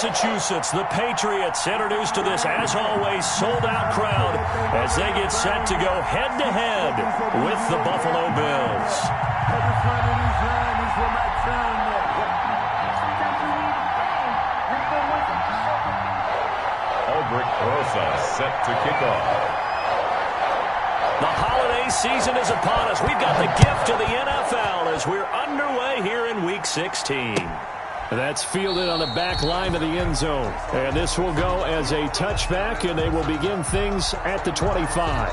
Massachusetts, the Patriots introduced to this, as always, sold-out crowd as they get set to go head-to-head with the Buffalo Bills. Aldrich Rosa set to kick off. The holiday season is upon us. We've got the gift of the NFL as we're underway here in Week 16. That's fielded on the back line of the end zone. And this will go as a touchback, and they will begin things at the 25.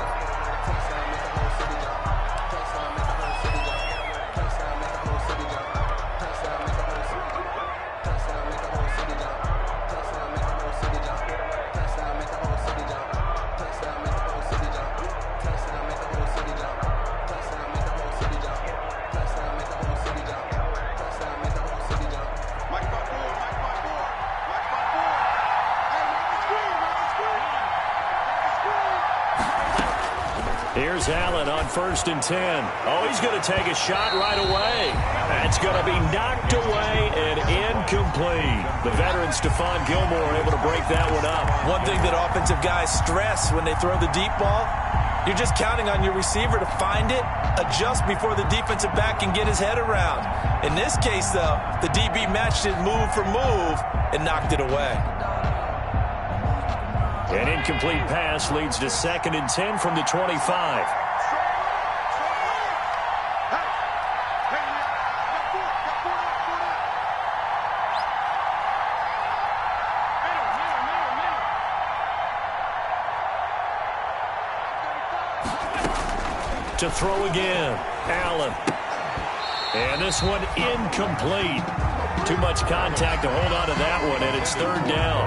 Here's Allen on 1st and 10. Oh, he's going to take a shot right away. That's going to be knocked away and incomplete. The veteran Stephon Gilmore able to break that one up. One thing that offensive guys stress when they throw the deep ball, you're just counting on your receiver to find it, adjust before the defensive back can get his head around. In this case, though, the DB matched it move for move and knocked it away. An incomplete pass leads to 2nd and 10 from the 25. To throw again, Allen. And this one incomplete. Too much contact to hold on to that one, and it's 3rd down.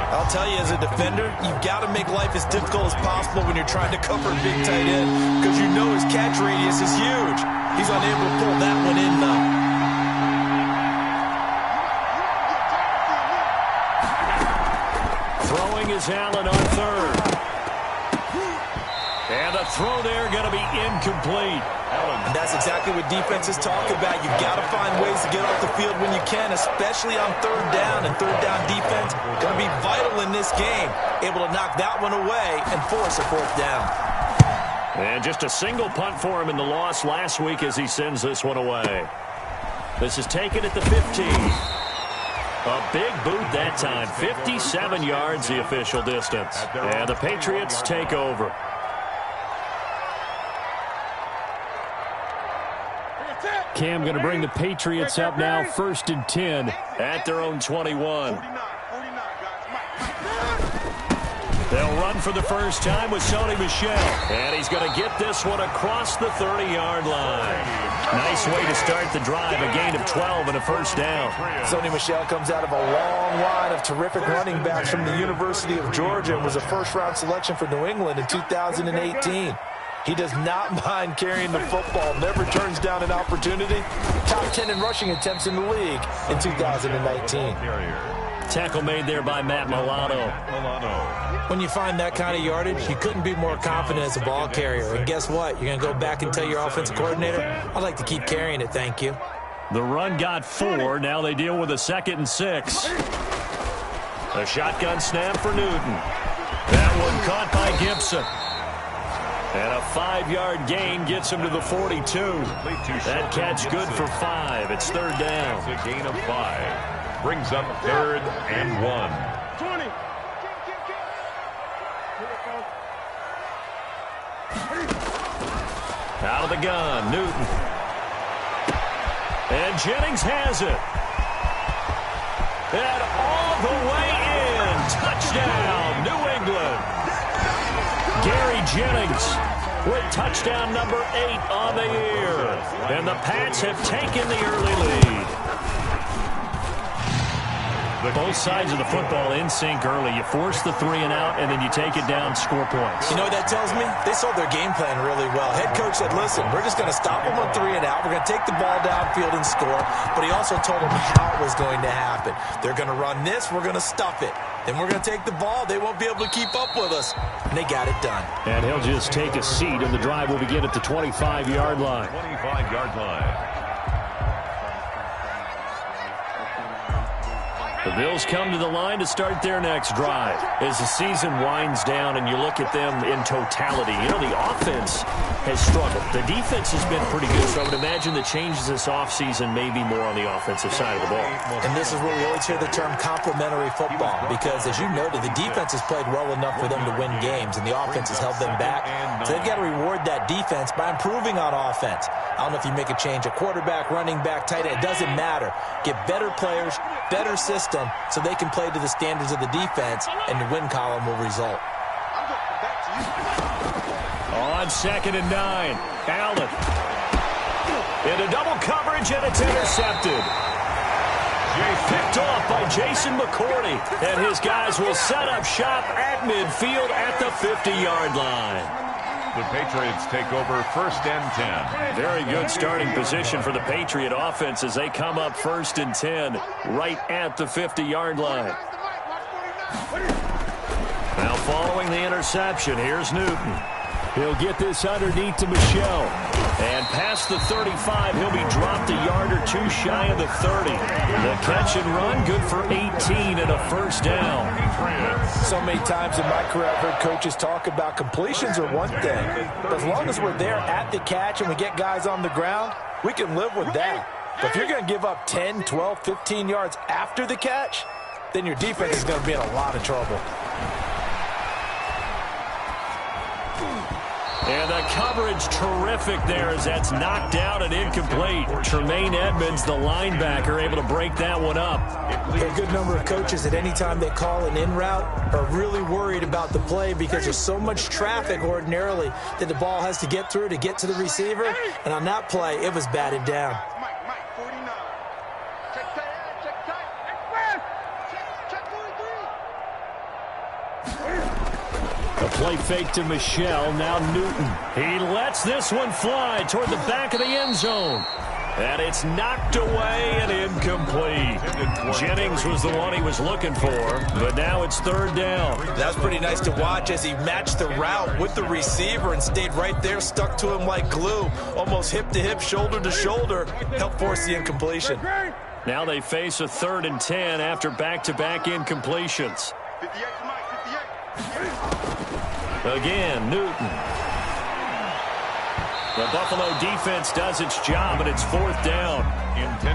I'll tell you, as a defender, you've got to make life as difficult as possible when you're trying to cover a big tight end, because you know his catch radius is huge. He's unable to pull that one in, though. Throwing is Allen on 3rd. And the throw there going to be incomplete. And that's exactly what defenses talk about. You've got to find ways to get off the field when you can, especially on 3rd down. And 3rd down defense going to be vital in this game. Able to knock that one away and force a 4th down. And just a single punt for him in the loss last week as he sends this one away. This is taken at the 15. A big boot that time. 57 yards the official distance. And the Patriots take over. Cam going to bring the Patriots up now, 1st and 10. At their own 21. They'll run for the first time with Sony Michel. And he's going to get this one across the 30-yard line. Nice way to start the drive. A gain of 12 and a 1st down. Sony Michel comes out of a long line of terrific running backs from the University of Georgia and was a first-round selection for New England in 2018. He does not mind carrying the football, never turns down an opportunity. Top 10 in rushing attempts in the league in 2019. Tackle made there by Matt Milano. When you find that kind of yardage, you couldn't be more confident as a ball carrier. And guess what? You're going to go back and tell your offensive coordinator, I'd like to keep carrying it, thank you. The run got 4. Now they deal with a 2nd and 6. A shotgun snap for Newton. That one caught by Gibson. And a 5-yard gain gets him to the 42. That catch good for 5. It's 3rd down. It's a gain of 5. Brings up 3rd and 1. 20. Out of the gun, Newton. And Jennings has it. And all the way in. Touchdown, New England. Gary Jennings with touchdown number 8 on the year. And the Pats have taken the early lead. Both sides of the football in sync early. You force the 3 and out, and then you take it down, score points. You know what that tells me? They sold their game plan really well. Head coach said, listen, we're just going to stop them on 3 and out. We're going to take the ball downfield and score. But he also told them how it was going to happen. They're going to run this. We're going to stuff it. Then we're going to take the ball. They won't be able to keep up with us. And they got it done. And he'll just take a seat, and the drive will begin at the 25-yard line. 25-yard line. The Bills come to the line to start their next drive. As the season winds down and you look at them in totality, you know, the offense has struggled. The defense has been pretty good, so I would imagine the changes this offseason may be more on the offensive side of the ball. And this is where we always hear the term complementary football, because as you noted, the defense has played well enough for them to win games, and the offense has held them back. So they've got to reward that defense by improving on offense. I don't know if you make a change at quarterback, running back, tight end. It doesn't matter. Get better players, better system, so they can play to the standards of the defense, and the win column will result. On 2nd and 9, Allen. Into double coverage, and it's intercepted. Picked off by Jason McCourty, and his guys will set up shop at midfield at the 50-yard line. The Patriots take over 1st and 10. Very good starting position for the Patriot offense as they come up 1st and 10 right at the 50-yard line. Now following the interception, here's Newton. He'll get this underneath to Michel. And past the 35, he'll be dropped a yard or two shy of the 30. The catch and run, good for 18 and a 1st down. So many times in my career, I've heard coaches talk about completions are one thing. But as long as we're there at the catch and we get guys on the ground, we can live with that. But if you're going to give up 10, 12, 15 yards after the catch, then your defense is going to be in a lot of trouble. And the coverage terrific there as that's knocked out and incomplete. Tremaine Edmonds, the linebacker, able to break that one up. A good number of coaches at any time they call an in route are really worried about the play because there's so much traffic ordinarily that the ball has to get through to get to the receiver. And on that play, it was batted down. A play fake to Michel, now Newton. He lets this one fly toward the back of the end zone. And it's knocked away and incomplete. Jennings was the one he was looking for, but now it's 3rd down. That was pretty nice to watch as he matched the route with the receiver and stayed right there, stuck to him like glue, almost hip to hip, shoulder to shoulder, helped force the incompletion. Now they face a 3rd and 10 after back-to-back incompletions. Again, Newton. The Buffalo defense does its job, and it's 4th down.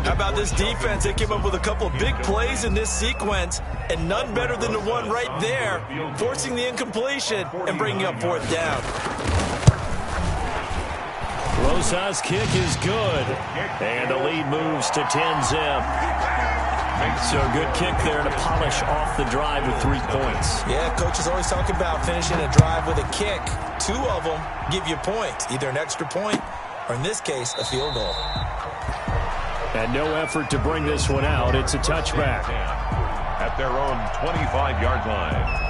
How about this defense? They came up with a couple of big plays in this sequence, and none better than the one right there, forcing the incompletion and bringing up 4th down. Rosas' kick is good, and the lead moves to 10-zip. So a good kick there to polish off the drive with 3 points. Yeah, coaches always talk about finishing a drive with a kick. 2 of them give you points, either an extra point or, in this case, a field goal. And no effort to bring this one out. It's a touchback. At their own 25-yard line.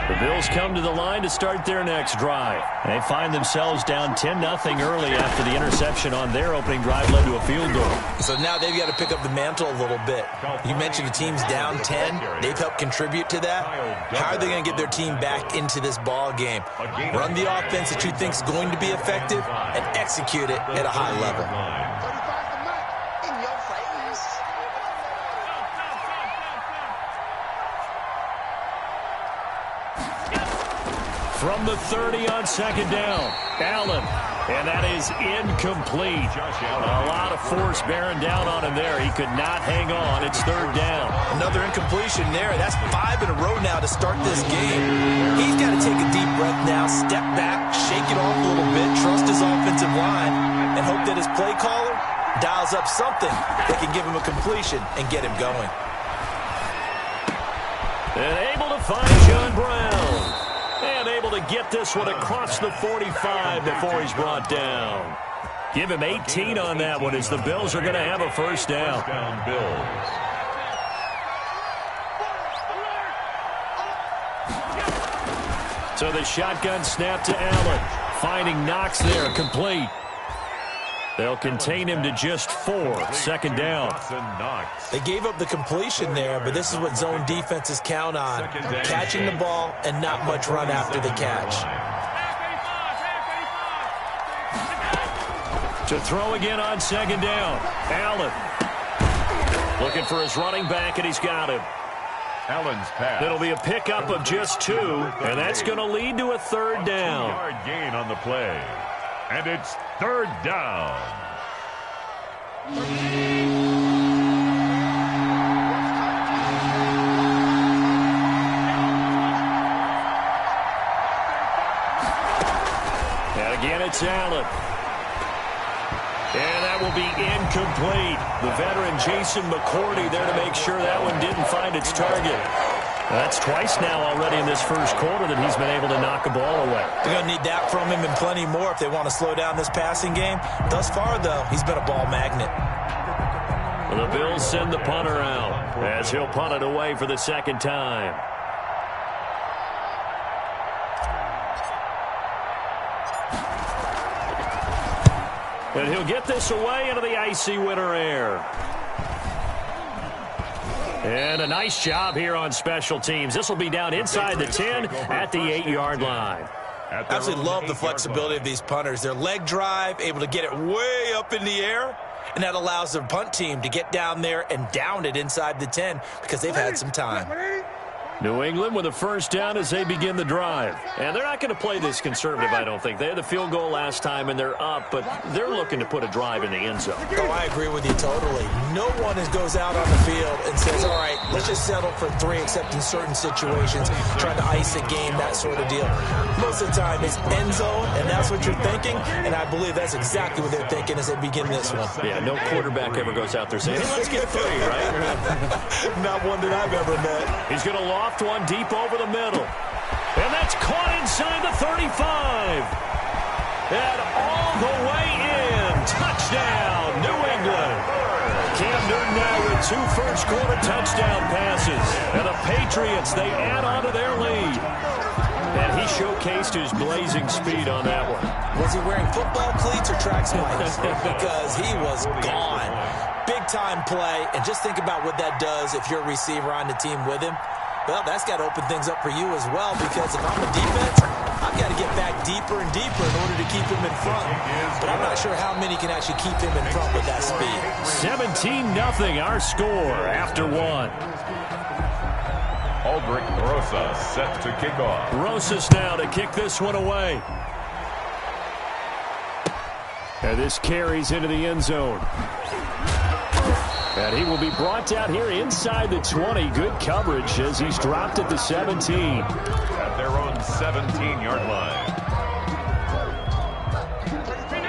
The Bills come to the line to start their next drive. They find themselves down 10-0 early after the interception on their opening drive led to a field goal. So now they've got to pick up the mantle a little bit. You mentioned the team's down 10. They've helped contribute to that. How are they going to get their team back into this ball game? Run the offense that you think is going to be effective and execute it at a high level. From the 30 on 2nd down, Allen, and that is incomplete. A lot of force bearing down on him there. He could not hang on. It's 3rd down. Another incompletion there. That's 5 in a row now to start this game. He's got to take a deep breath now, step back, shake it off a little bit, trust his offensive line, and hope that his play caller dials up something that can give him a completion and get him going. And able to find John Brown. And able to get this one across the 45 before he's brought down. Give him 18 on that one as the Bills are going to have a 1st down. Bills. So the shotgun snap to Allen. Finding Knox there, complete. They'll contain him to just 4. 2nd down. They gave up the completion there, but this is what zone defenses count on. Catching the ball and not much run after the catch. To throw again on second down. Allen. Looking for his running back, and he's got him. Allen's pass. It'll be a pickup of just 2, and that's going to lead to a third down. 2-yard gain on the play. And it's third down. And again, it's Allen. And that will be incomplete. The veteran Jason McCourty there to make sure that one didn't find its target. That's twice now already in this first quarter that he's been able to knock a ball away. They're going to need that from him and plenty more if they want to slow down this passing game. Thus far, though, he's been a ball magnet. The Bills send the punter out as he'll punt it away for the second time. And he'll get this away into the icy winter air. And a nice job here on special teams. This will be down inside the 10 at the 8-yard line. I absolutely love the flexibility of these punters. Their leg drive, able to get it way up in the air, and that allows the punt team to get down there and down it inside the 10 because they've had some time. New England with a first down as they begin the drive. And they're not going to play this conservative, I don't think. They had the field goal last time, and they're up, but they're looking to put a drive in the end zone. Oh, I agree with you totally. No one goes out on the field and says, all right, let's just settle for 3, except in certain situations, trying to ice a game, that sort of deal. Most of the time, it's end zone, and that's what you're thinking, and I believe that's exactly what they're thinking as they begin this one. Yeah, no quarterback ever goes out there saying, hey, let's get 3, right? Not one that I've ever met. He's going to loft one deep over the middle. And that's caught inside the 35. And all the way in. Touchdown, New England. Cam Newton now with 2 first-quarter touchdown passes. And the Patriots, they add on to their lead. And he showcased his blazing speed on that one. Was he wearing football cleats or track spikes? Because he was gone. Big-time play. And just think about what that does if you're a receiver on the team with him. Well, that's got to open things up for you as well, because if I'm a defense, I've got to get back deeper and deeper in order to keep him in front. But I'm not sure how many can actually keep him in front with that speed. 17-0 our score after 1. Aldrick Rosas set to kick off. Rosas now to kick this one away. And this carries into the end zone. And he will be brought down here inside the 20. Good coverage as he's dropped at the 17. At their own 17-yard line.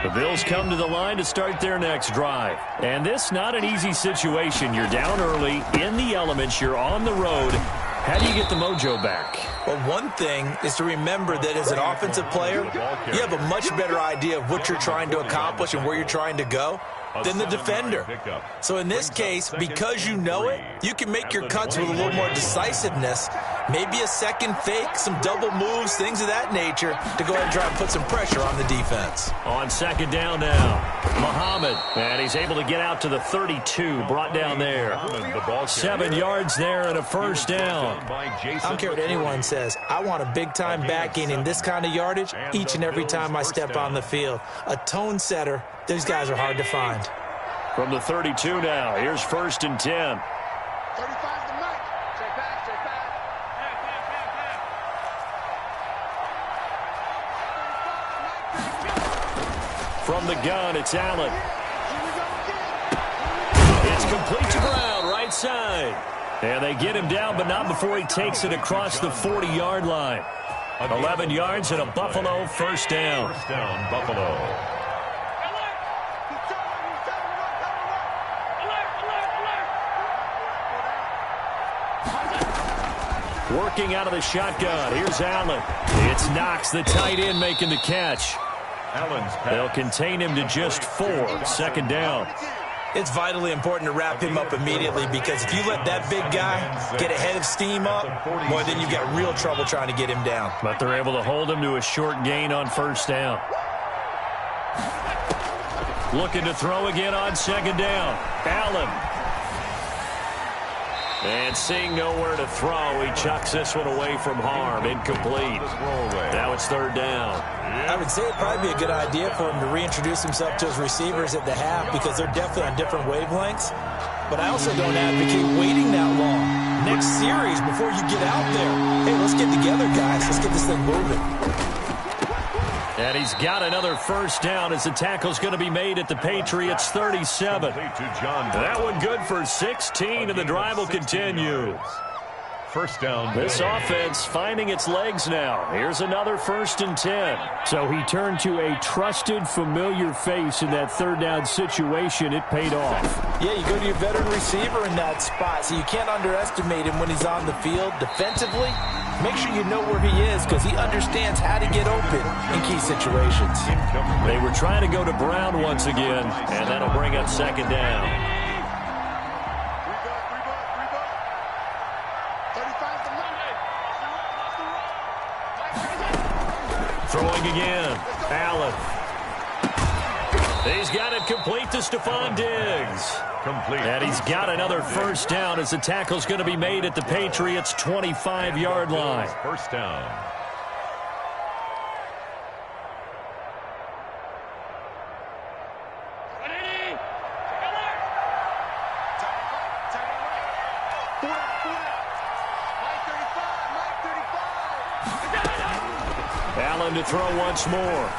The Bills come to the line to start their next drive. And this not an easy situation. You're down early, in the elements, you're on the road. How do you get the mojo back? Well, one thing is to remember that as an offensive player, you have a much better idea of what you're trying to accomplish and where you're trying to go than the defender. So in this case, because you know it, you can make your cuts with a little more decisiveness, maybe a second fake, some double moves, things of that nature, to go ahead and try and put some pressure on the defense. On second down now, Muhammad, and he's able to get out to the 32, brought down there. 7 yards there and a first down. I don't care what anyone says. I want a big-time backing in this kind of yardage each and every time I step on the field. A tone setter. These guys are hard to find. From the 32 now, here's 1st and 10. 35 to Mike. Check back, check back. From the gun, it's Allen. It's complete to Brown, right side. And they get him down, but not before he takes it across the 40-yard line. 11 yards and a Buffalo first down. First down, Buffalo. Working out of the shotgun. Here's Allen. It's Knox, the tight end, making the catch. Allen's pass. They'll contain him to just 4. Second down. It's vitally important to wrap him up immediately, because if you let that big guy get a head of steam up, boy, then you've got real trouble trying to get him down. But they're able to hold him to a short gain on first down. Looking to throw again on second down. Allen. And seeing nowhere to throw, he chucks this one away from harm. Incomplete. Now it's third down. I would say it'd probably be a good idea for him to reintroduce himself to his receivers at the half because they're definitely on different wavelengths. But I also don't advocate waiting that long. Next series, before you get out there, hey, let's get together, guys. Let's get this thing moving. And he's got another first down as the tackle's going to be made at the Patriots 37. That one good for 16, and the drive will continue. First down. This offense finding its legs now. Here's another 1st and 10. So he turned to a trusted, familiar face in that third down situation. It paid off. Yeah, you go to your veteran receiver in that spot, so you can't underestimate him when he's on the field. Defensively, make sure you know where he is because he understands how to get open in key situations. They were trying to go to Brown once again, and that'll bring up second down. Throwing again. Allen. He's got it complete to Stephon Diggs. Complete. And he's got another first down as the tackle's going to be made at the Patriots' 25-yard line. First down. Allen to throw once more.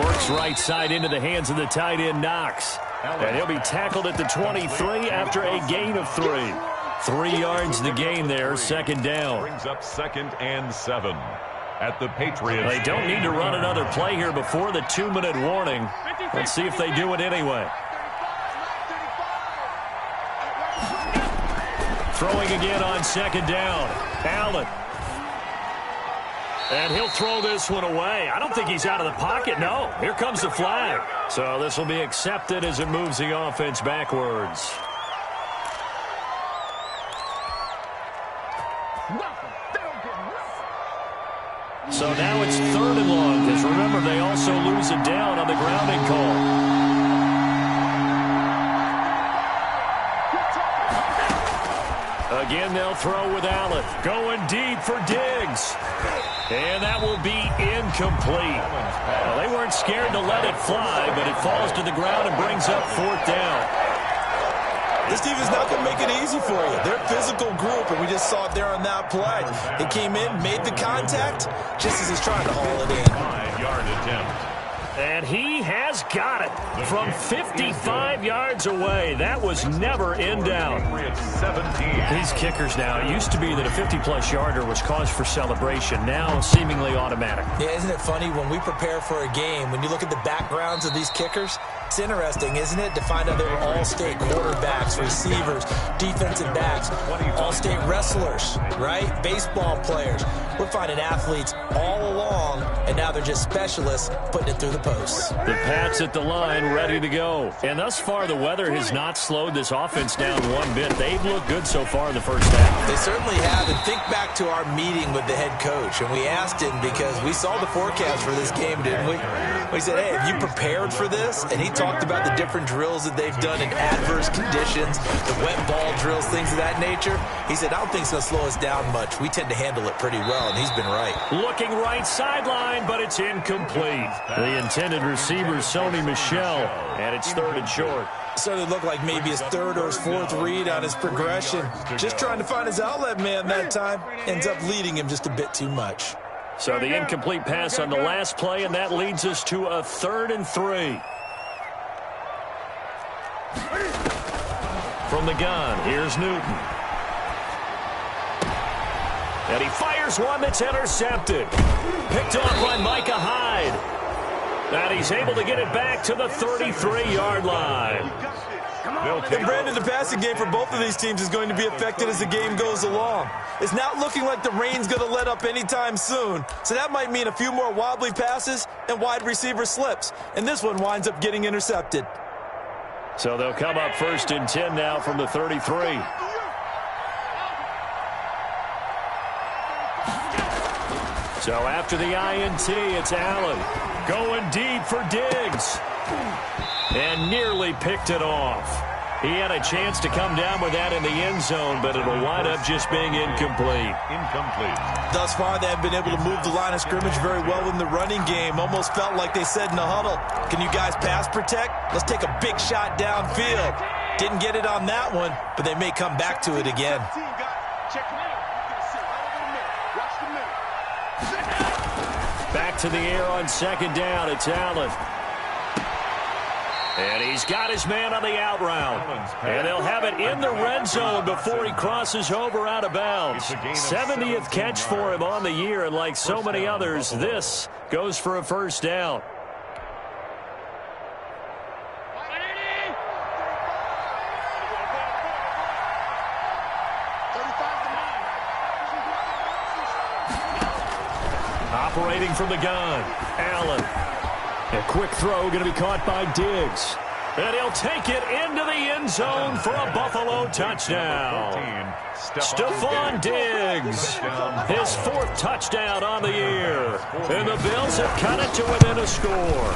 Works right side into the hands of the tight end Knox. And he'll be tackled at the 23 after a gain of 3. 3 yards the gain there, second down. Brings up 2nd and 7 at the Patriots. They don't need to run another play here before the 2-minute warning. Let's see if they do it anyway. Throwing again on second down. Allen. And he'll throw this one away. I don't think he's out of the pocket. No, here comes the flag. So this will be accepted as it moves the offense backwards. So now it's 3rd and long, because remember, they also lose it down on the grounding call. Again, they'll throw with Allen. Going deep for Diggs. And that will be incomplete. Well, they weren't scared to let it fly, but it falls to the ground and brings up 4th down. This team is not going to make it easy for you. They're a physical group, and we just saw it there on that play. He came in, made the contact, just as he's trying to haul it in. 5-yard attempt. And he has got it from 55 yards away. That was never in doubt. These kickers now, it used to be that a 50-plus yarder was cause for celebration. Now seemingly automatic. Yeah, isn't it funny when we prepare for a game, when you look at the backgrounds of these kickers, it's interesting, isn't it, to find out they were all-state quarterbacks, receivers, defensive backs, all-state wrestlers, right? Baseball players. We're finding athletes all along, and now they're just specialists putting it through the posts. The Pats at the line ready to go. And thus far, the weather has not slowed this offense down one bit. They've looked good so far in the first half. They certainly have. And think back to our meeting with the head coach, and we asked him because we saw the forecast for this game, didn't we? We said, hey, have you prepared for this? And he talked about the different drills that they've done in adverse conditions, the wet ball drills, things of that nature. He said, I don't think it's going to slow us down much. We tend to handle it pretty well, and he's been right. Looking right sideline, but it's incomplete. The intended receiver, Sony Michel, and it's 3rd and short. Started to look like maybe his 3rd or his 4th read on his progression. Just trying to find his outlet man that time. Ends up leading him just a bit too much. So the incomplete pass on the last play, and that leads us to a 3rd and 3. From the gun, here's Newton. And he fires one that's intercepted. Picked off by Micah Hyde. And he's able to get it back to the 33-yard line. And Brandon, the passing game for both of these teams is going to be affected as the game goes along. It's not looking like the rain's going to let up anytime soon. So that might mean a few more wobbly passes and wide receiver slips. And this one winds up getting intercepted. So they'll come up 1st and 10 now from the 33. So after the INT, it's Allen going deep for Diggs. And nearly picked it off. He had a chance to come down with that in the end zone, but it'll wind up just being incomplete. Incomplete. Thus far, they have been able to move the line of scrimmage very well in the running game. Almost felt like they said in the huddle, can you guys pass protect? Let's take a big shot downfield. Didn't get it on that one, but they may come back to it again. Back to the air on second down. It's Allen. And he's got his man on the out route. And they'll have it in the red zone before he crosses over out of bounds. 70th catch for him on the year, and like so many others, this goes for a first down. Operating from the gun, Allen. A quick throw going to be caught by Diggs. And he'll take it into the end zone for a Buffalo touchdown. Stephon Diggs, his 4th touchdown on the year. And the Bills have cut it to within a score.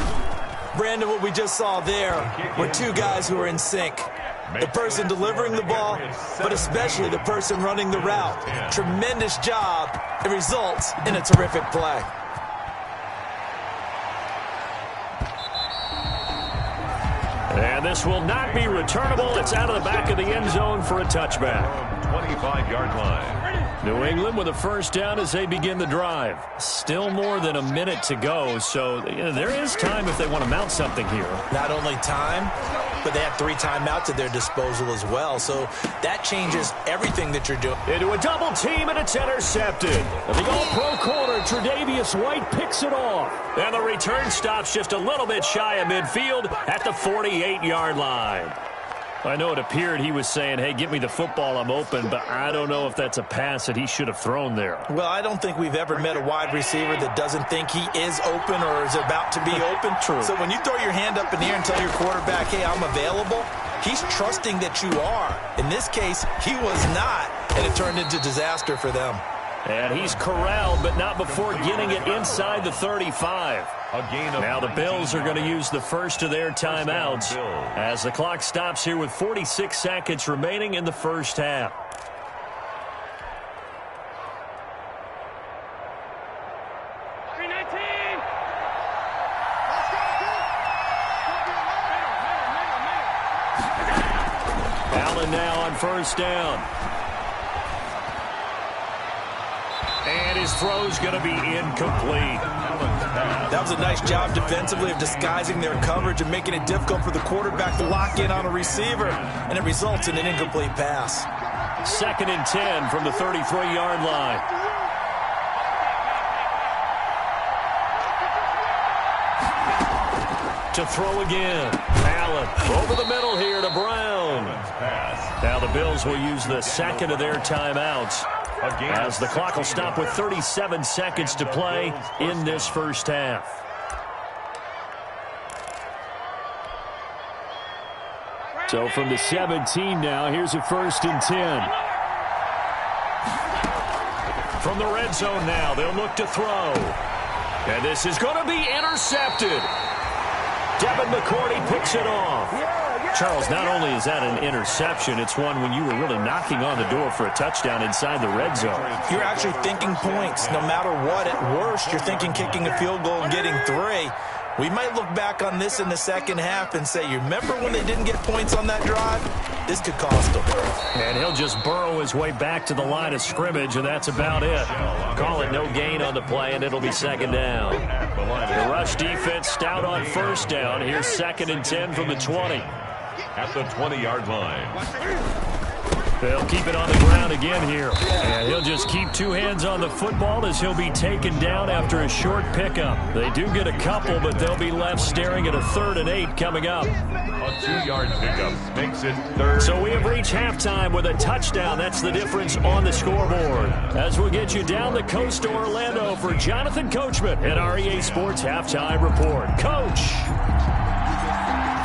Brandon, what we just saw there were two guys who are in sync. The person delivering the ball, but especially the person running the route. Tremendous job. It results in a terrific play. And this will not be returnable. It's out of the back of the end zone for a touchback. 25-yard line. New England with a first down as they begin the drive. Still more than a minute to go, so there is time if they want to mount something here. Not only time, but they have 3 timeouts at their disposal as well, so that changes everything that you're doing. Into a double team, and it's intercepted. And the all-pro corner, Tre'Davious White, picks it off. And the return stops just a little bit shy of midfield at the 48-yard line. I know it appeared he was saying, hey, give me the football, I'm open, but I don't know if that's a pass that he should have thrown there. Well, I don't think we've ever met a wide receiver that doesn't think he is open or is about to be open. True. So when you throw your hand up in the air and tell your quarterback, hey, I'm available, he's trusting that you are. In this case, he was not, and it turned into disaster for them. And he's corralled, but not before getting it inside the 35. Now the Bills are going to use the first of their timeouts as the clock stops here with 46 seconds remaining in the first half. Allen now on first down. And his throw's going to be incomplete. That was a nice job defensively of disguising their coverage and making it difficult for the quarterback to lock in on a receiver, and it results in an incomplete pass. 2nd and 10 from the 33-yard line. To throw again. Allen over the middle here to Brown. Now the Bills will use the second of their timeouts as the clock will stop with 37 seconds to play in this first half. So from the 17 now, here's a 1st and 10. From the red zone now, they'll look to throw. And this is going to be intercepted. Devin McCourty picks it off. Charles, not only is that an interception, it's one when you were really knocking on the door for a touchdown inside the red zone. You're actually thinking points. No matter what, at worst, you're thinking kicking a field goal and getting 3. We might look back on this in the second half and say, you remember when they didn't get points on that drive? This could cost them. And he'll just burrow his way back to the line of scrimmage, and that's about it. Call it no gain on the play, and it'll be 2nd down. The rush defense stout on first down. Here's 2nd and 10 from the 20. At the 20-yard line. They'll keep it on the ground again here. And he'll just keep 2 hands on the football as he'll be taken down after a short pickup. They do get a couple, but they'll be left staring at a 3rd and 8 coming up. A 2-yard pickup makes it 3rd. So we have reached halftime with a touchdown. That's the difference on the scoreboard. As we'll get you down the coast to Orlando for Jonathan Coachman at REA Sports Halftime Report. Coach!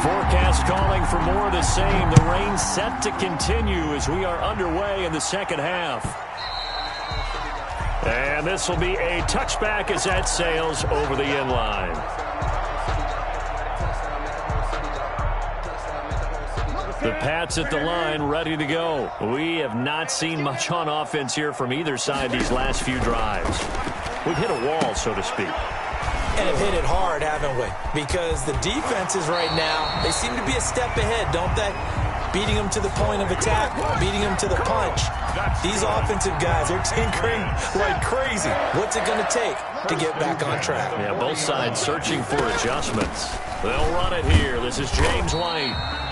Forecast calling for more of the same. The rain set to continue as we are underway in the second half. And this will be a touchback as that sails over the end line. The Pats at the line, ready to go. We have not seen much on offense here from either side these last few drives. We've hit a wall, so to speak. And have hit it hard, haven't we? Because the defenses right now, they seem to be a step ahead, don't they? Beating them to the point of attack, beating them to the punch. These offensive guys, they're tinkering like crazy. What's it going to take to get back on track? Yeah, both sides searching for adjustments. They'll run it here. This is James White.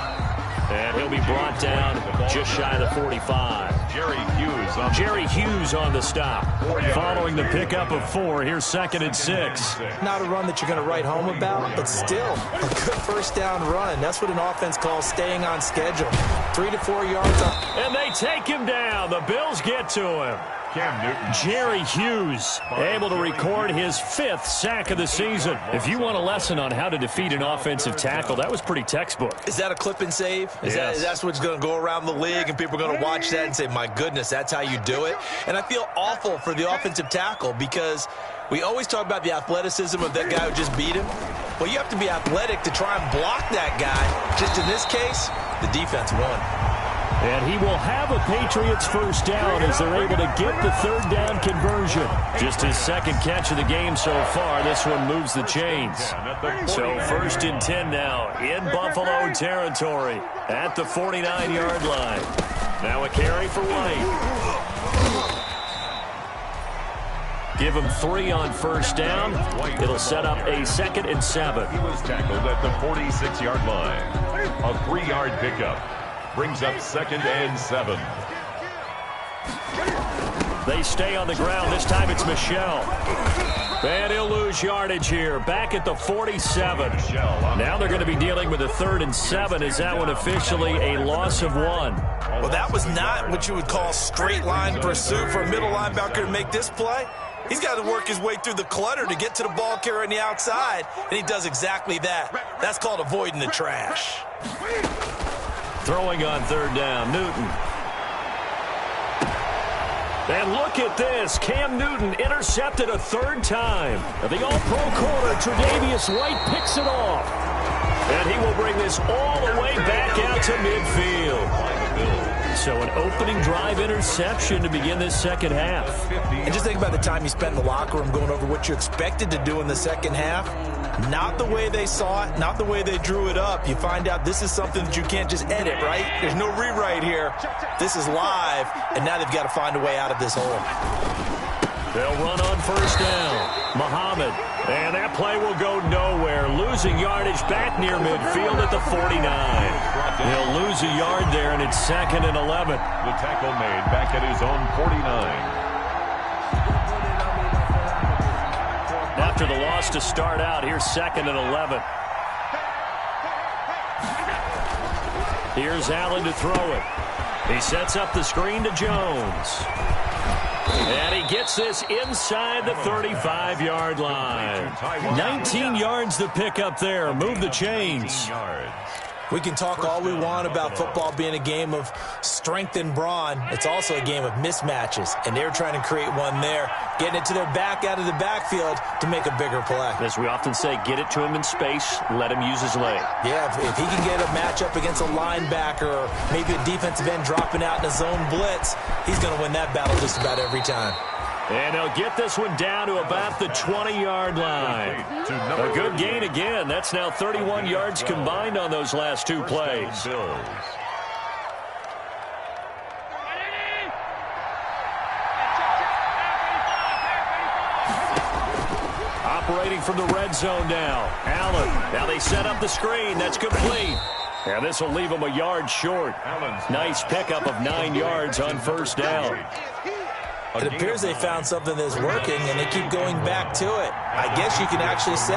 And he'll be brought down just shy of the 45. Jerry Hughes on the stop. Following the pickup of 4, here's 2nd and 6. Not a run that you're going to write home about, but still a good first down run. That's what an offense calls staying on schedule. 3 to 4 yards up. And they take him down. The Bills get to him. Cam Newton. Jerry Hughes able to record his 5th sack of the season. If you want a lesson on how to defeat an offensive tackle, that was pretty textbook. Is that a clip and save? Yes. That's what's going to go around the league, and people are going to watch that and say, my goodness, that's how you do it? And I feel awful for the offensive tackle because we always talk about the athleticism of that guy who just beat him. Well, you have to be athletic to try and block that guy. Just in this case, the defense won. And he will have a Patriots first down as they're able to get the 3rd down conversion. Just his 2nd catch of the game so far. This one moves the chains. So 1st and 10 now in Buffalo territory at the 49-yard line. Now a carry for White. Give him 3 on first down. It'll set up a 2nd and 7. He was tackled at the 46-yard line. A 3-yard pickup. Brings up 2nd and 7. They stay on the ground. This time it's Michel. And he'll lose yardage here. Back at the 47. Now they're going to be dealing with a 3rd and 7. Is that one officially a loss of 1? Well, that was not what you would call straight line pursuit for a middle linebacker to make this play. He's got to work his way through the clutter to get to the ball carrier on the outside, and he does exactly that. That's called avoiding the trash. Throwing on 3rd down, Newton. And look at this. Cam Newton intercepted a 3rd time. The all-pro corner, Tre'Davious White, picks it off. And he will bring this all the way back out to midfield. So an opening drive interception to begin this 2nd half. And just think about the time you spent in the locker room going over what you expected to do in the 2nd half. Not the way they saw it, not the way they drew it up. You find out this is something that you can't just edit, right? There's no rewrite here. This is live, and now they've got to find a way out of this hole. They'll run on first down. Muhammad. And that play will go nowhere. Losing yardage back near midfield at the 49. He'll lose a yard there, and it's 2nd and 11. The tackle made back at his own 49. After the loss to start out, here's 2nd and 11. Here's Allen to throw it. He sets up the screen to Jones. And he gets this inside the 35-yard line. 19 yards to pick up there. Move the chains. We can talk all we want about football being a game of strength and brawn. It's also a game of mismatches, and they're trying to create one there, getting it to their back out of the backfield to make a bigger play. As we often say, get it to him in space, let him use his leg. Yeah, if he can get a matchup against a linebacker or maybe a defensive end dropping out in a zone blitz, he's going to win that battle just about every time. And they'll get this one down to about the 20-yard line. A good gain again. That's now 31 yards combined on those last 2 plays. Operating from the red zone now. Allen. Now they set up the screen. That's complete. And this will leave them a yard short. Nice pickup of 9 yards on first down. It appears they found something that's working, and they keep going back to it. I guess you can actually say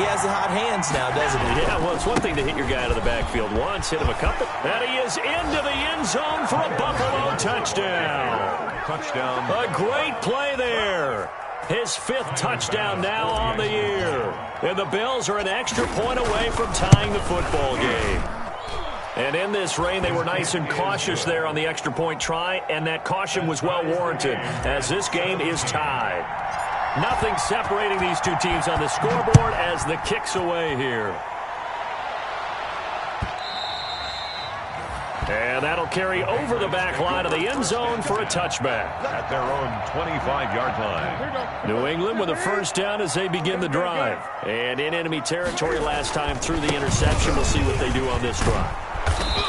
he has the hot hands now, doesn't he? Yeah, well, it's one thing to hit your guy out of the backfield once, hit him a couple. And he is into the end zone for a Buffalo touchdown. Touchdown. A great play there. His 5th touchdown now on the year. And the Bills are an extra point away from tying the football game. And in this rain, they were nice and cautious there on the extra point try, and that caution was well warranted as this game is tied. Nothing separating these two teams on the scoreboard as the kick's away here. And that'll carry over the back line of the end zone for a touchback. At their own 25-yard line. New England with a first down as they begin the drive. And in enemy territory last time through the interception. We'll see what they do on this drive.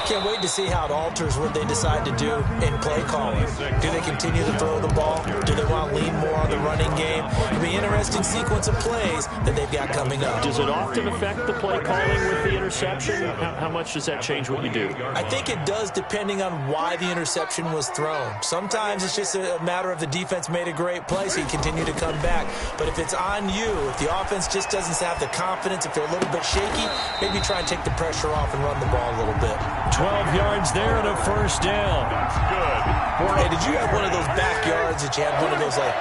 Can't wait to see how it alters what they decide to do in play calling. Do they continue to throw the ball? Do they want to lean more on the running game? It'll be an interesting sequence of plays that they've got coming up. Does it often affect the play calling with the interception? How much does that change what you do? I think it does depending on why the interception was thrown. Sometimes it's just a matter of the defense made a great play, so you continue to come back. But if it's on you, if the offense just doesn't have the confidence, if they're a little bit shaky, maybe try and take the pressure off and run the ball a little bit. 12 yards there and a first down. That's good. Hey, did you have one of those backyards that you had one of those like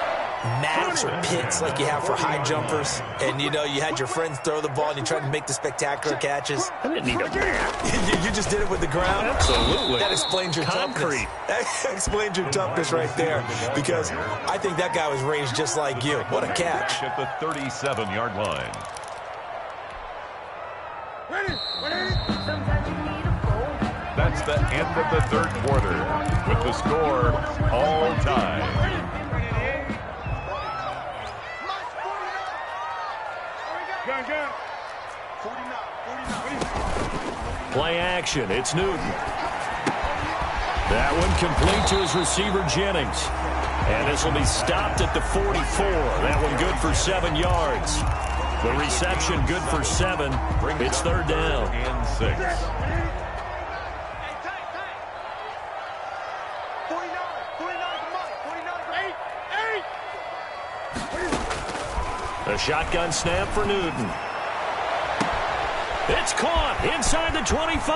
mats or pits like you have for high jumpers? And you know, you had your friends throw the ball and you tried to make the spectacular catches? I didn't need a mat. You just did it with the ground? Absolutely. That explains your Concrete. toughness. That explains your toughness right there, because I think that guy was raised just like you. What a catch. At the 37-yard line. That's the end of the third quarter, with the score all tied. Play action. It's Newton. That one complete to his receiver, Jennings. And this will be stopped at the 44. That one good for 7 yards. The reception good for 7. It's third down. And 6. A shotgun snap for Newton. It's caught inside the 25.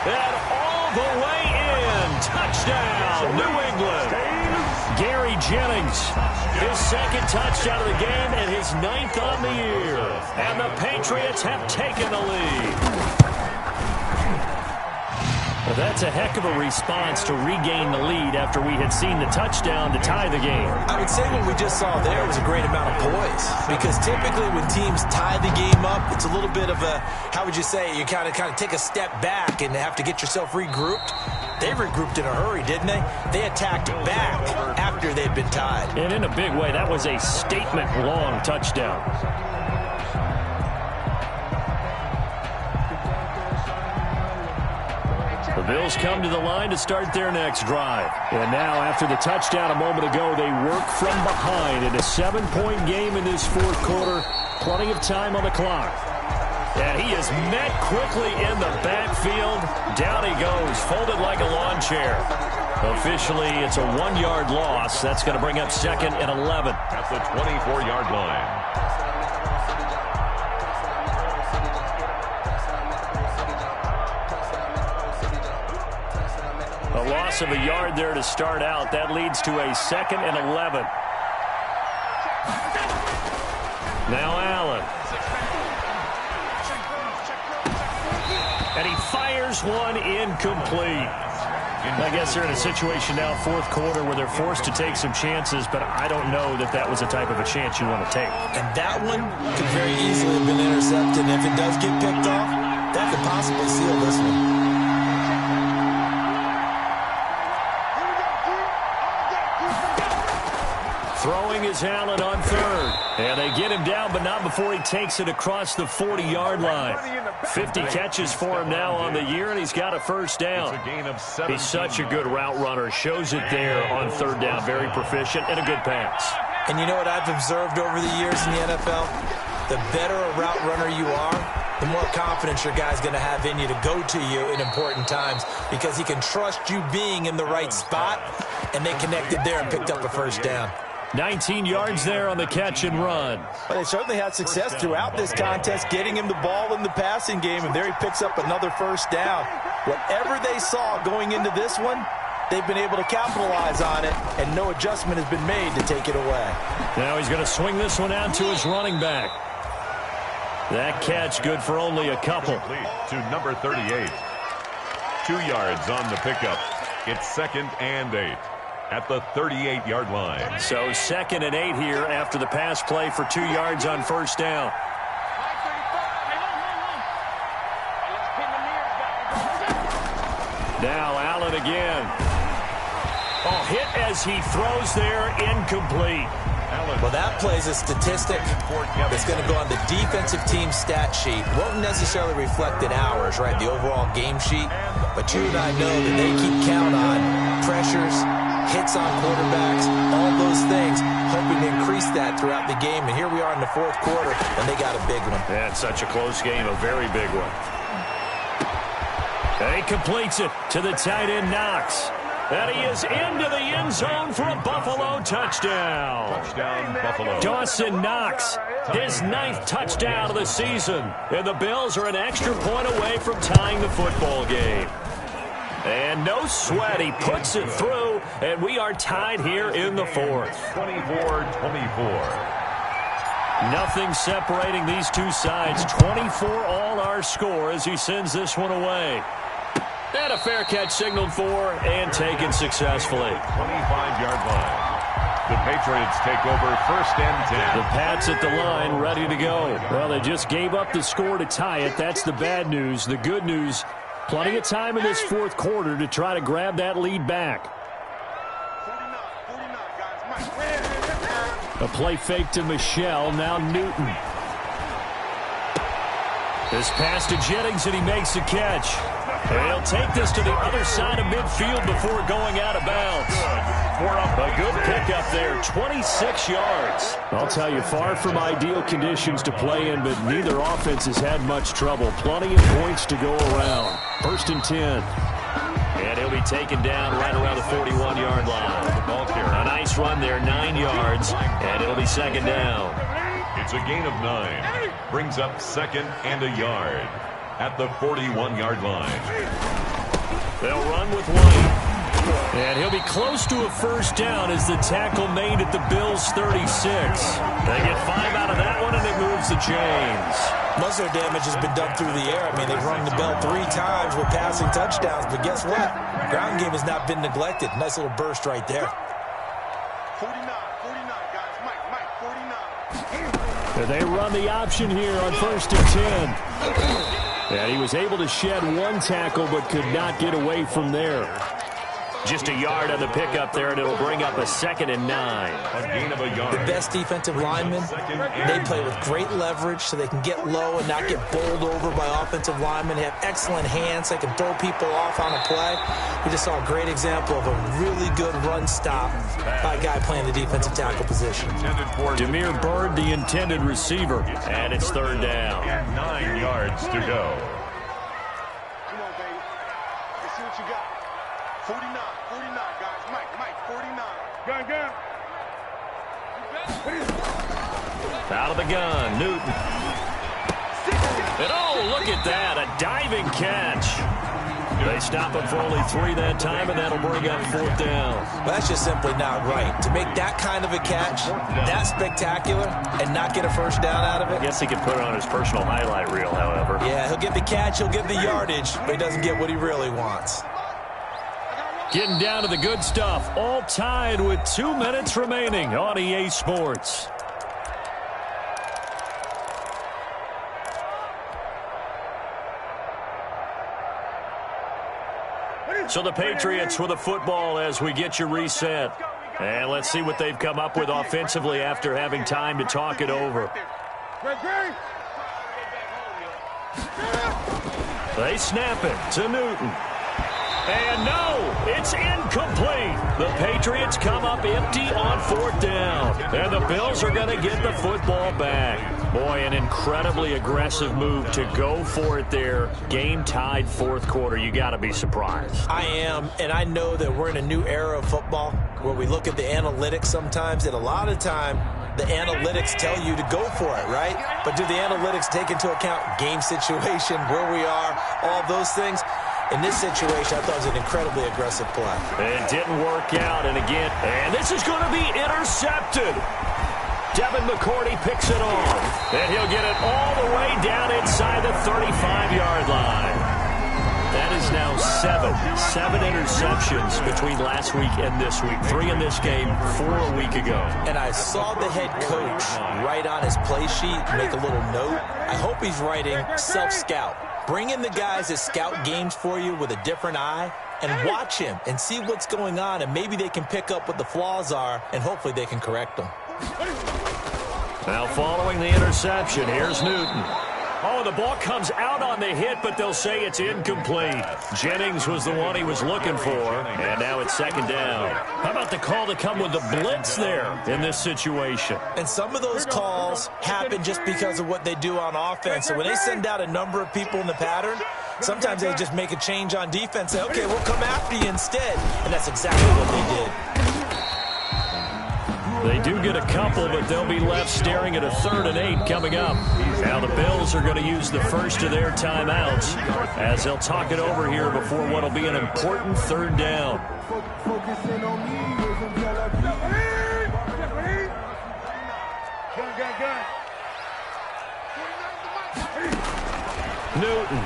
And all the way in. Touchdown, New England. Gary Jennings, his second touchdown of the game and his 9th on the year. And the Patriots have taken the lead. Well, that's a heck of a response to regain the lead after we had seen the touchdown to tie the game. I would say what we just saw there was a great amount of poise, because typically when teams tie the game up, it's a little bit of a, how would you say, you kind of take a step back and have to get yourself regrouped. They regrouped in a hurry, didn't they? They attacked back after they'd been tied. And in a big way, that was a statement-long touchdown. The Bills come to the line to start their next drive. And now, after the touchdown a moment ago, they work from behind in a 7-point game in this fourth quarter. Plenty of time on the clock. And he is met quickly in the backfield. Down he goes, folded like a lawn chair. Officially, it's a 1-yard loss. That's going to bring up 2nd and 11. At the 24-yard line. A loss of a yard there to start out. That leads to a 2nd and 11. Now Allen. And he fires one incomplete. I guess they're in a situation now, fourth quarter, where they're forced to take some chances, but I don't know that that was the type of a chance you want to take. And that one could very easily have been intercepted. And if it does get picked off, that could possibly seal this one. Throwing is Allen on third. And they get him down, but not before he takes it across the 40-yard line. 50 catches for him now on the year, and he's got a first down. He's such a good route runner. Shows it there on third down. Very proficient and a good pass. And you know what I've observed over the years in the NFL? The better a route runner you are, the more confidence your guy's going to have in you to go to you in important times, because he can trust you being in the right spot, and they connected there and picked up a first down. 19 yards there on the catch and run. Well, they certainly had success throughout this contest, getting him the ball in the passing game, and there he picks up another first down. Whatever they saw going into this one, they've been able to capitalize on it, and no adjustment has been made to take it away. Now he's going to swing this one out to his running back. That catch good for only a couple. To number 38. 2 yards on the pickup. It's 2nd and 8. At the 38-yard line. So 2nd and 8 here after the pass play for 2 yards on first down. Now Allen again. Oh, hit as he throws there, incomplete. Well, that plays a statistic that's going to go on the defensive team stat sheet. Won't necessarily reflect in ours, right, the overall game sheet. But you and I know that they keep count on pressures, hits on quarterbacks, all those things, hoping to increase that throughout the game. And here we are in the fourth quarter, and they got a big one. Yeah, it's such a close game, a very big one. And he completes it to the tight end, Knox. And he is into the end zone for a Buffalo touchdown. Touchdown, Buffalo. Dawson Knox, his 9th touchdown of the season. And the Bills are an extra point away from tying the football game. And no sweat, he puts it through, and we are tied here in the fourth. 24-24. Nothing separating these two sides. 24 all our score as he sends this one away. And a fair catch signaled for and taken successfully. 25-yard line. The Patriots take over first and 10. The Pats at the line, ready to go. Well, they just gave up the score to tie it. That's the bad news. The good news, plenty of time in this fourth quarter to try to grab that lead back. A play fake to Michel, now Newton. This pass to Jennings, and he makes the catch. He'll take this to the other side of midfield before going out of bounds. A good pickup there, 26 yards. I'll tell you, far from ideal conditions to play in, but neither offense has had much trouble. Plenty of points to go around. First and 10. And he'll be taken down right around the 41-yard line. A nice run there, 9 yards, and it'll be second down. It's a gain of 9. Brings up second and a yard at the 41-yard line. They'll run with White. And he'll be close to a first down as the tackle made at the Bills' 36. They get 5 out of that one, and it moves the chains. Most of their damage has been done through the air. I mean, they've rung the bell 3 times with passing touchdowns, but guess what? Ground game has not been neglected. Nice little burst right there. 49, guys. Mike, 49. And they run the option here on first and 10. And he was able to shed one tackle but could not get away from there. Just a yard on the pickup there, and it'll bring up a second and 9. A gain of a yard. The best defensive linemen, they play with great leverage so they can get low and not get bowled over by offensive linemen. They have excellent hands. They can throw people off on a play. We just saw a great example of a really good run stop by a guy playing the defensive tackle position. Damiere Byrd, the intended receiver, and it's third down. 9 yards to go. Come on, baby. Let's see what you got. 49, guys. Mike, 49. Gun. Out of the gun, Newton. And oh, look at that, a diving catch. They stop him for only 3 that time, and that'll bring up fourth down. Well, that's just simply not right. To make that kind of a catch, that spectacular, and not get a first down out of it. I guess he could put it on his personal highlight reel, however. Yeah, he'll get the catch, he'll get the yardage, but he doesn't get what he really wants. Getting down to the good stuff, all tied with 2 minutes remaining on EA Sports. So the Patriots with the football as we get you reset. And let's see what they've come up with offensively after having time to talk it over. They snap it to Newton. And no, it's incomplete. The Patriots come up empty on fourth down. And the Bills are going to get the football back. Boy, an incredibly aggressive move to go for it there. Game tied fourth quarter. You got to be surprised. I am, and I know that we're in a new era of football where we look at the analytics sometimes, and a lot of time the analytics tell you to go for it, right? But do the analytics take into account game situation, where we are, all those things? In this situation, I thought it was an incredibly aggressive play. It didn't work out, and again, and this is going to be intercepted. Devin McCourty picks it off, and he'll get it all the way down inside the 35-yard line. That is now 7 interceptions between last week and this week. 3 in this game, 4 a week ago. And I saw the head coach write on his play sheet, make a little note. I hope he's writing self-scout. Bring in the guys that scout games for you with a different eye and watch him and see what's going on, and maybe they can pick up what the flaws are, and hopefully they can correct them. Now following the interception, here's Newton. Oh, the ball comes out on the hit, but they'll say it's incomplete. Jennings was the one he was looking for, and now it's second down. How about the call to come with the blitz there in this situation? And some of those calls happen just because of what they do on offense. So when they send out a number of people in the pattern, sometimes they just make a change on defense, say, okay, we'll come after you instead. And that's exactly what they did. They do get a couple, but they'll be left staring at a 3rd and 8 coming up. Now the Bills are going to use the first of their timeouts as they'll talk it over here before what will be an important 3rd down. Newton.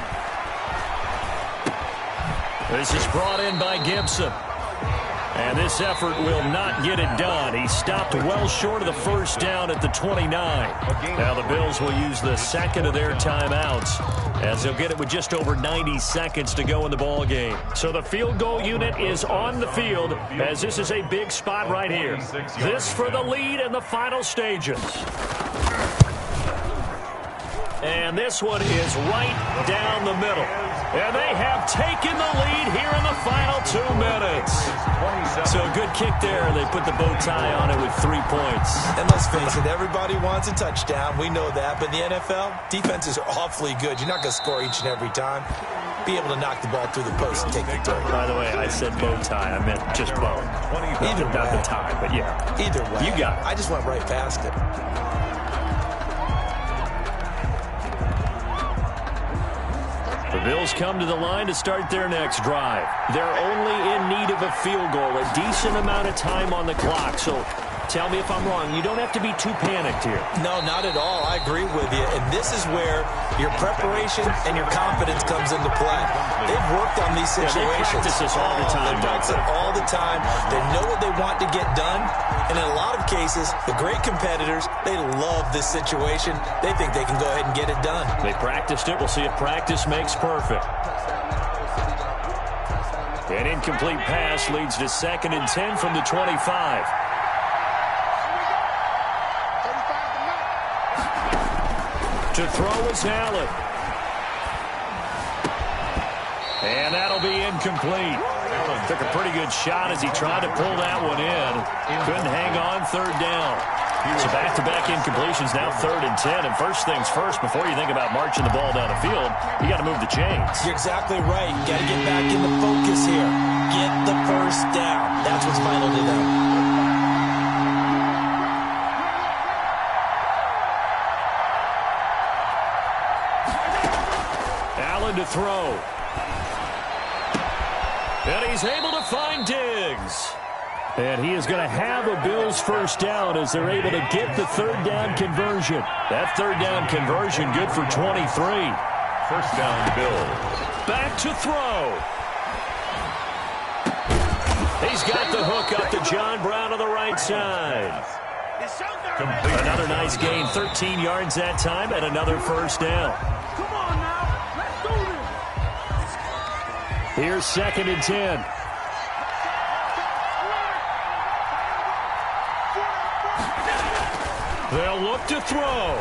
This is brought in by Gibson. And this effort will not get it done. He stopped well short of the first down at the 29. Now the Bills will use the second of their timeouts as they'll get it with just over 90 seconds to go in the ball game. So the field goal unit is on the field as this is a big spot right here. This for the lead in the final stages. And this one is right down the middle. And they have taken the lead here in the final 2 minutes. So a good kick there. They put the bow tie on it with 3 points. And let's face it, everybody wants a touchdown. We know that. But in the NFL, defenses are awfully good. You're not going to score each and every time. Be able to knock the ball through the post and take the turn. By the way, I said bow tie. I meant just bow. Either way. Not the tie, but yeah. Either way. You got it. I just went right past it. The Bills come to the line to start their next drive. They're only in need of a field goal, a decent amount of time on the clock. So tell me if I'm wrong. You don't have to be too panicked here. No, not at all. I agree with you. And this is where your preparation and your confidence comes into play. They've worked on these situations. Yeah, they practice this all the time. They practice it all the time. They know what they want to get done. And in a lot of cases, the great competitors, they love this situation. They think they can go ahead and get it done. They practiced it. We'll see if practice makes perfect. An incomplete pass leads to 2nd and 10 from the 25. To throw is Allen. And that'll be incomplete. Took a pretty good shot as he tried to pull that one in. Couldn't hang on, 3rd down. So back-to-back incompletions, now 3rd and 10. And first things first, before you think about marching the ball down the field, you got to move the chains. You're exactly right. You got to get back into focus here. Get the first down. That's what's vital to them. Allen to throw. And he's able to find Diggs. And he is going to have a Bills first down as they're able to get the 3rd down conversion. That 3rd down conversion good for 23. First down, Bills. Back to throw. He's got the hook up to John Brown on the right side. Complete. Another nice gain, 13 yards that time, and another first down. Come on now. Let's do this. Here's 2nd and 10. They'll look to throw.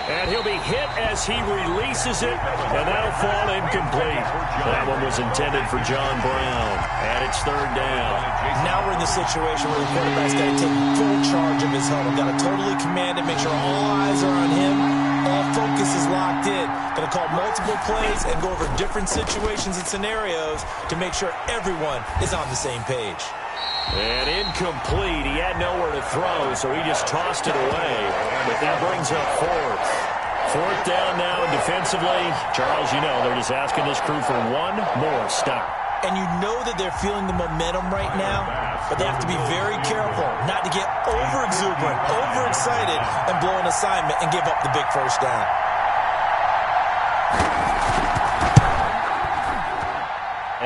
And he'll be hit as he releases it, and that'll fall incomplete. That one was intended for John Brown, and it's 3rd down. Now we're in the situation where the quarterback's got to take full charge of his huddle. Got to totally command it, make sure all eyes are on him. All focus is locked in. Going to call multiple plays and go over different situations and scenarios to make sure everyone is on the same page. And incomplete. He had nowhere to throw, so he just tossed it away. But that brings up 4th. 4th down now defensively. Charles, you know, they're just asking this crew for one more stop. And you know that they're feeling the momentum right now, but they have to be very careful not to get over-exuberant, overexcited, and blow an assignment and give up the big first down.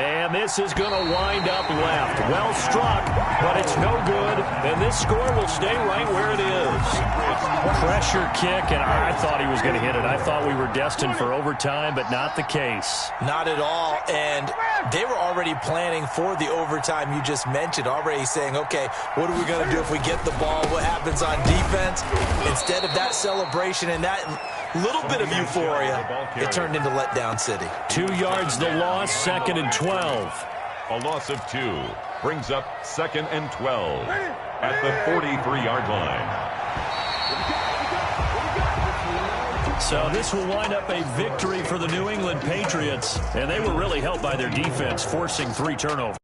And this is going to wind up left. Well struck, but it's no good. And this score will stay right where it is. Pressure kick, and I thought he was going to hit it. I thought we were destined for overtime, but not the case. Not at all. And they were already planning for the overtime you just mentioned, already saying, okay, what are we going to do if we get the ball? What happens on defense? Instead of that celebration and that little bit of euphoria, it turned into letdown city. 2 yards the loss, 2nd and 12. A loss of 2 brings up 2nd and 12 at the 43-yard line. So this will wind up a victory for the New England Patriots, and they were really helped by their defense, forcing 3 turnovers.